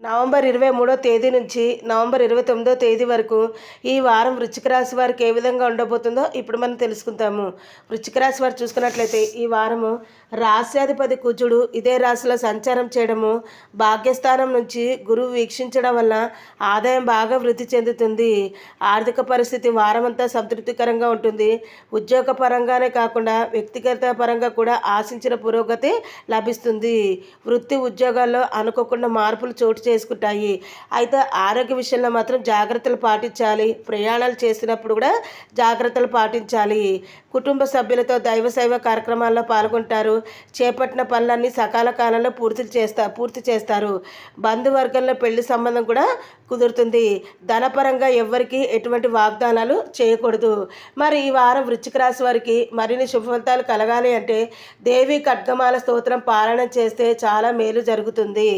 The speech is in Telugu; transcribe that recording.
నవంబర్ 23వ తేదీ నుంచి నవంబర్ 29వ తేదీ వరకు ఈ వారం వృశ్చిక రాశి వారికి ఏ విధంగా ఉండబోతుందో ఇప్పుడు మనం తెలుసుకుందాము. వృశ్చిక రాశి వారు చూసుకున్నట్లయితే ఈ వారము రాశ్యాధిపతి కుజుడు ఇదే రాశిలో సంచారం చేయడము, భాగ్యస్థానం నుంచి గురువు వీక్షించడం వల్ల ఆదాయం బాగా వృద్ధి చెందుతుంది. ఆర్థిక పరిస్థితి వారమంతా సంతృప్తికరంగా ఉంటుంది. ఉద్యోగ పరంగానే కాకుండా వ్యక్తిగత పరంగా కూడా ఆశించిన పురోగతి లభిస్తుంది. వృత్తి ఉద్యోగాల్లో అనుకోకుండా మార్పులు చోటు చేసుకుంటాయి. అయితే ఆరోగ్య విషయంలో మాత్రం జాగ్రత్తలు పాటించాలి. ప్రయాణాలు చేసినప్పుడు కూడా జాగ్రత్తలు పాటించాలి. కుటుంబ సభ్యులతో దైవ సేవ కార్యక్రమాల్లో పాల్గొంటారు. చేపట్టిన పనులన్నీ సకాల కాలంలో పూర్తి చేస్తారు. బంధువర్గంలో పెళ్లి సంబంధం కూడా కుదురుతుంది. ధనపరంగా ఎవ్వరికి ఎటువంటి వాగ్దానాలు చేయకూడదు. మరి ఈ వారం వృశ్చిక రాశి వారికి మరిన్ని శుభ ఫలితాలు కలగాలి అంటే దేవి ఖడ్గమాల స్తోత్రం పారాయణ చేస్తే చాలా మేలు జరుగుతుంది.